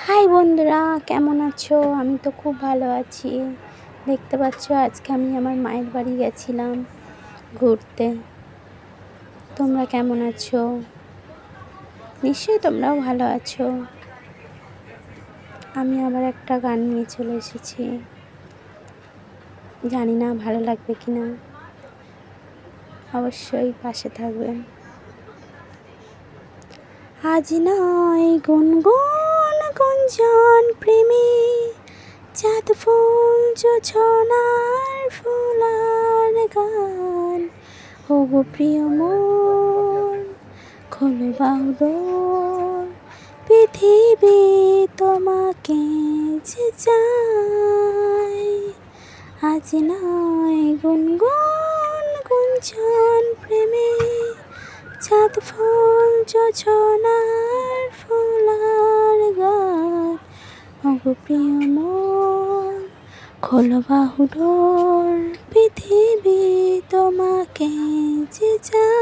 High বন্ধুরা, কেমন আছো? আমি তো খুব ভালো আছি। দেখতে পাচ্ছ আজকে আমি আমার মায়ের বাড়ি গেছিলাম ঘুরতে। তোমরা কেমন আছো? নিশ্চয়ই তোমরাও ভালো আছো। আমি আবার একটা গান নিয়ে চলে এসেছি, জানি না ভালো লাগবে কি না, অবশ্যই পাশে থাকবেন। আজ নয় গুনগুন গুঞ্জন প্রেমী, চাঁদ ফুল জোছনার ফুলার গান। ওগো প্রিয় মন, খোলো বাহুডোর, পৃথিবী তোমাকে যে চায়। আজ নয় গুনগুন গুঞ্জন প্রেমে, চাঁদ ফুল জোছনার ফুলার গান। ওগো প্রিয় মন, খোলো বাহুডোর, পৃথিবী তোমাকে যে চায়।